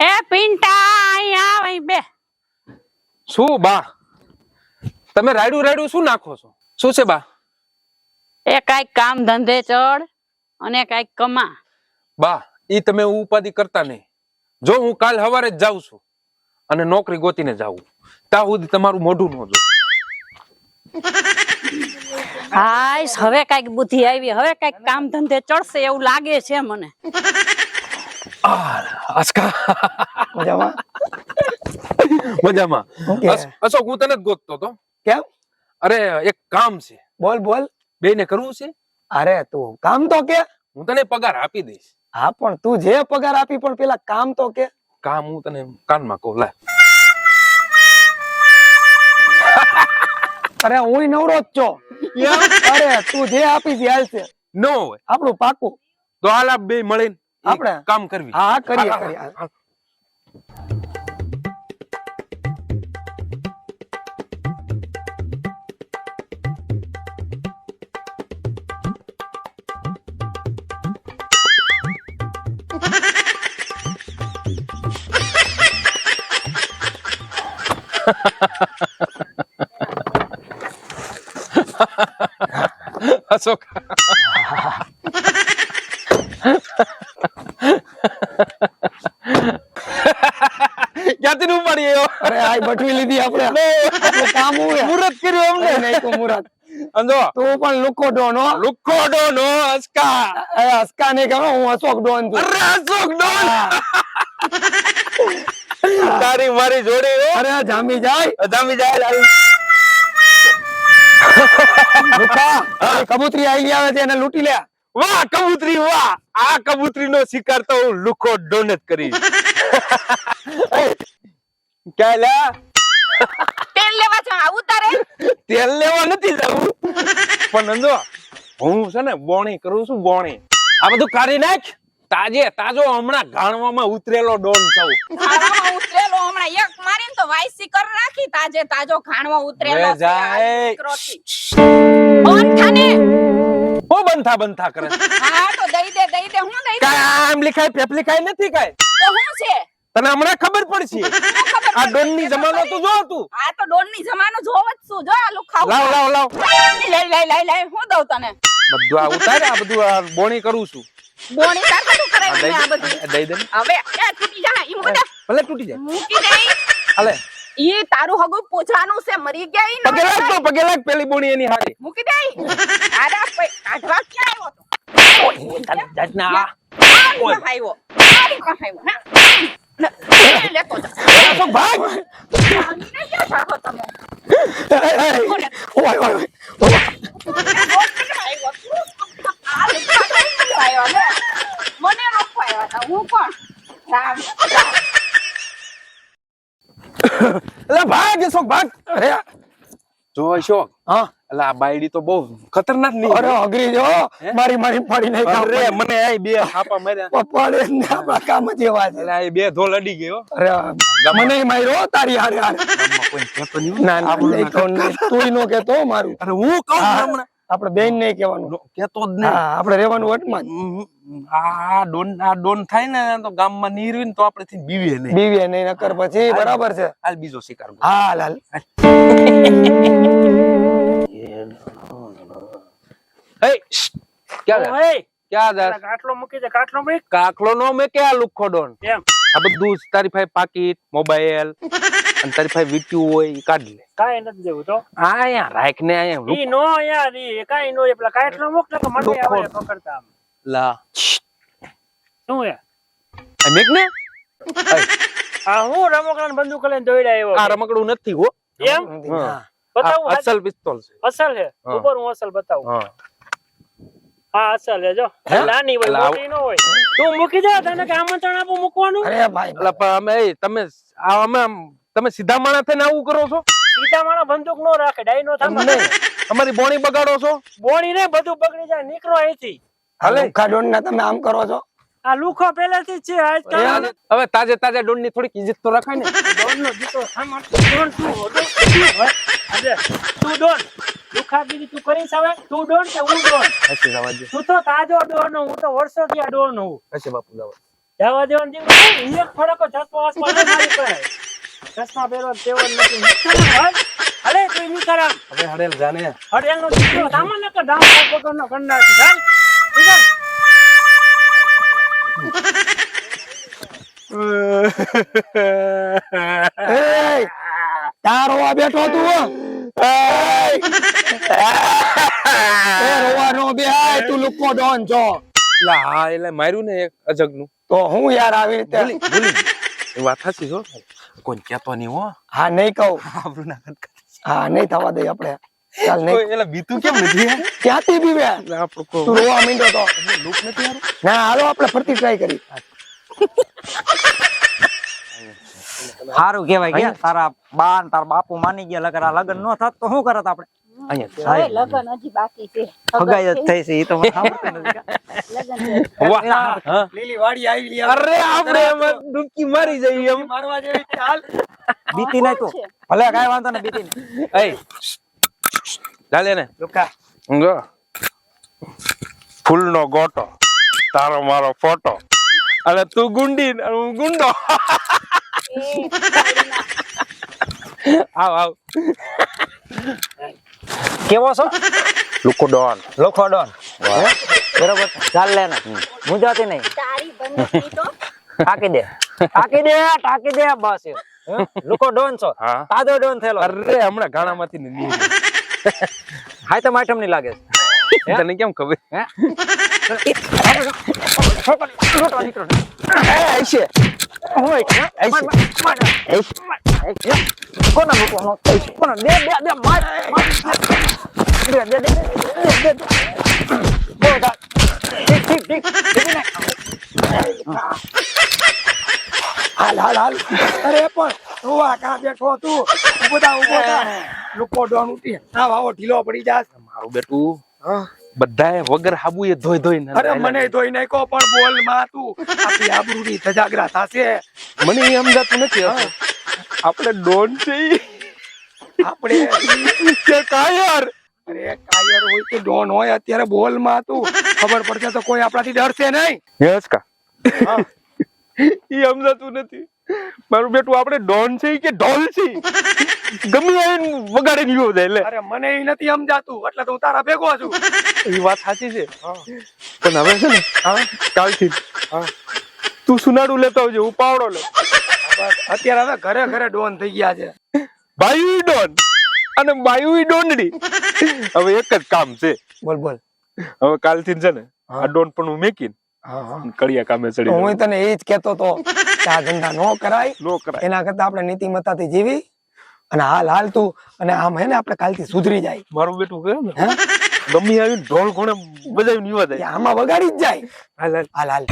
એ પિંટા અહીંયા આવ બે. શું બા તમે રાયડું શું નાખો છો? શું છે બા? એ કાંઈક કામ ધંધે ચડ અને કાંઈક કમા. બા ઈ તમે ઉપાધિ કરતા નહીં. જો હું કાલ સવારે જ જાઉં છું અને નોકરી ગોતીને જાઉં ત્યાં સુધી તમારું મોઢું ન જો. હાય હવે કાંઈક બુદ્ધિ આવી, હવે કાંઈક કામ ધંધે ચડશે એવું લાગે છે મને. આસ્કા મજામાં મજામાં. અશોક હું તને જ ગોતતો તો. કેમ? અરે એક કામ છે, બોલ બોલ. બેને કરવું છે. અરે તું કામ તો કે. હું તને પગાર આપી દઈશ. હા પણ તું જે પગાર આપી પણ પેલા કામ તો કે. કામ હું તને કાનમાં કહું. લે અરે હું નવરો જ છો. અરે તું જે આપી દે હાલશે. નો હોય આપણું પાકું. તો હાલ આપ બે મળીને આપણે કામ કરવી. હા કરીએ કરીએ. અશોક ક્યાંથી નું પડી ગયો? અરે આ બટવી લીધી આપણે. આપણું કામ હોય. મુરત કર્યું અમને. નહીં તો મુરત. અંજો તું પણ લુખો ડોન હો. લુખો ડોન હો અસ્કા. એ અસ્કા નહીં કહો, હું અશોક ડોન છું. અરે અશોક ડોન. તારી મારી જોડી હો. અરે જામી જાય. જામી જાય. લુખા કબૂતરી આઈ આવે છે એને લૂંટી લે. વાહ કબૂતરી વાહ. આ કબૂતરી નો શિકાર તો હું લુખો ડોન જ કરીશ. ક્યાં લ્યા? તેલ લેવા છે આવું તારે? તેલ લેવા નથી જવું પણ નંદો હું છે ને બોણી કરું છું. બોણી આ બધું કાઢી નાખ. તાજો હમણાં ગાણવામાં ઉતરેલો ડોન છું. ખાણવા ઉતરેલો હમણાં એક મારીને તો વાયસી કર રાખી. તાજો ખાણવા ઉતરેલો લે જાય. બંધાને ઓ બંધા કરે. હા તો દઈ દે હું દઈ દે. કામ લીખાય પેપલીખાય નથી કાય. તો હું છે તને હમણાં ખબર પડશે. આ ડોન ની જમાનો તો જો તું. આ તો ડોન ની જમાનો જોવ જ છું. જો આ લુક ખાવ. લાવ લઈ હું દઉં તને. બધું આ ઉતાર. આ બધું આ બોણી કરું છું. બોણી તાર કશું કરાય ને આ બધું. દઈ દે. હવે એ તૂટી જાય. ઈ મૂકી દે. ભલે તૂટી જાય. મૂકી દે. હાલે ઈ તારું હગું પોછાનું છે. મરી ગયા ઈ પગે લાગ પેલી બોણી એની હારી. મૂકી દે. આડા કાઢવા ક્યાં આવ્યો તો? જાતના આ આવ્યો. લેતો જા. અશોક ભાગ. આને ક્યાં ચાહો તમે? ઓય ઓય મને રોકવાયો હતા. હું કોણ? રામ એટલે ભાગ અશોક ભાગ. અરે જો અશોક હા એટલે આ બાયડી તો બહુ ખતરનાક ની. અરે અઘરી જો મારી પાડી નહીં કામ. અરે મને આ બે છાપા માર્યા. પપ્પાડે ને આપણા કામ જ એવા છે. એટલે આ બે ધોલ અડી ગયો. અરે મને માર્યો તારી હારે હારે. કોઈ કહેતો નહીં. ના ના નહીં કહું નહીં. તુંય નો કહેતો મારું. અરે હું કહું હમણાં આપણે બેન નહીં કહેવાનું. કહેતો જ હા આપણે રહેવાનું વટમાં જ. આ ડોન થાય ને તો ગામમાં નીરવી ને તો આપણે થી બીવીએ નહીં. બીવીએ નહીં નકર પછી બરાબર છે. હાલ બીજો શિકાર કર. હા લાલ એ ક્યાં જા? કાટલો મૂકી દે. કાટલો મૂક. કાકલો નો મે કે આ લુખો ડોન. કેમ? આ બધું તારી પાસે પાકીટ મોબાઈલ અને તારી પાસે વીટ્યું હોય ઈ કાઢ લે. કાઈ નથી દેવું તો. આયા રાખ ને આયા ઈ નો યાર ઈ કાઈ નો. પેલા કાટલો મૂક ને તો મને આવે પકડતા. લા શું હે આ મેક ને આ હું રમકડાને બંદૂક લઈને દોડ્યા આવ્યો. આ રમકડું નથી હો. એમ હા. બતાવું? અસલ પિસ્તોલ છે. અસલ છે. હા. ઉપર હું અસલ બતાવું. હા હા અસલ છે. જો હે? નાની હોય લાવ. મોટી નો હોય. તું મૂકી દે. તને કે આમંત્રણ આપું મૂકવાનું? અરે ભાઈ એટલે પણ અમે તમે સીધા માણસ થઈને આવું કરો છો? સીધા માણસ બંદૂક નો રાખે. ડાઈ નો એમ થામે. નહીં. અમારી બોણી બગાડો છો. બોણી ને બધું બગડી જાય. નીકળો અહીંથી. હાલે. લુખા ડોન ના તમે આમ કરો છો. આ લુખો પહેલેથી જ છે. આજ કાલ હવે તાજા ડોન ની થોડીક ઇજ્જત તો રખાય ને. ડોનનો દીકરો સામાન. ડોન શું હતો? આજે તું ડોન લુખાગીરી તું કરીશ હવે? તું ડોન કે હું ડોન? હસી જવા દે. તું તો તાજો ડોન. હું તો વર્ષોથી આ ડોન હું. હસી બાપુ જવા. જવા દેવાનું દીકરો એક થોડોક ચશ્મા વસમા નહીં મારી પાસે. ચશ્મા પહેરવાનો તેવો જ નથી. અરે તું નહીં કરા હવે હડેલ જાને હડેલનો દીકરો સામાન્ય કે ડામ પકડનો કંડા ચાલ નીકળ. એ તાર રોવા બેઠો તું એ રોવા નો બેહાય તું લુકો ડોન છો લા હા એટલે માર્યું ને એક અજગનું તો હું યાર આવી રીતે ભૂલી એ વાત સાચી છો કોઈ કહેતો નહીં હો હા નહીં કહું આપણું ના કર હા નહીં થવા દે આપણે ચાલ નહીં એટલે બીતું કેમ નથી ક્યાંથી બીવે આપણું તું રોવા માંડ્યો તો લૂક નથી હારું ના હાલો આપણે ફરતી ટ્રાય કરી સારું કેવાય કે તારા બા ને તારા બાપુ માની ગયા લગન આ લગન નો થાત તો શું કરત આપણે અહીંયા હવે લગન હજી બાકી છે ફગાઈ જ થઈ છે એ તો મને સાંભળતું નથી કાં? લગન વાહ હા લીલી વાડી આવી લી અરે આપણે એમાં ડૂબકી મારી જઈએ એમ મારવા જેવી ચાલ બીતી નહીં તું ભલે કાંઈ વાંધો નહીં બીતી નહીં એ ચાલે ને લુકા જો ફૂલનો ગોટો તારો મારો ફોટો અને તું ગુંડી ને હું ગુંડો આવ આવ કેવો છો લુકો ડોન લોખો ડોન બરોબર ચાલ લે ને મુંજાતી નહીં તારી બંદૂક તો ટાંકી દે બસ એ. હે? લોકો ડોન છો હા. તાજો ડોન થયેલો અરે હમણાં ગાણામાંથી ને નીકળી. હાય તો માઠમ નહીં લાગે છે. તને કેમ ખબર હે આઈશે કોના મૂકવાનો કોના દે માર દે બહુ ઠીક હાલ અરે પણ રોવા કા બેઠો તું ઉભો થા લુકો ડોન ઉઠી આવ આવો ઢીલો પડી જાસ મારું બેટું બધાએ વગર હાબુ એ ધોઈ ધોઈ અરે મને ધોઈ નાખો પણ બોલ માં તું આપણી આબરૂની સજાગરા થાશે મને એ સમજાતું નથી હોતું. આપણે ડોન છે ઈ. આપણે કે કાયર અરે કાયર હોય કે ડોન હોય અત્યારે બોલ માં તું ખબર પડશે તો કોઈ આપણાથી ડરશે નહીં યસ કા ઈ સમજાતું નથી મારું બેટું આપણે ડોન છે ઈ કે ઢોલ છે ગમે આવીને વગાડીને ગયો જાય એટલે અરે મને એ નથી સમજાતું એટલે તો હું તારા ભેગો છું એ વાત સાચી છે પણ હવે છે ને કાલથી તું સુનાડું લેતો આવજે હું પાવડો લે બસ અત્યારે હવે ઘરે ઘરે ડોન થઈ ગયા છે ભાઈ ડોન અને બાયુ ડોનડી હવે એક જ કામ છે બોલ બોલ હવે કાલથી છે ને આ ડોન પણ હું મેકીને કડિયા કામે ચડી હું તને એ જ કેતો તો કે આ ધંધા નો કરાય નો કરાય એના કરતા આપણે નીતિમત્તાથી જીવી અને હાલ તું અને આમ હે ને આપણે કાલથી સુધરી જાય મારું બેટું કહે ને ગમી આવીને ઢોલ કોણે બજાવીને યુવા જાય આમાં વગાડી જ જાય હાલ હાલ હાલ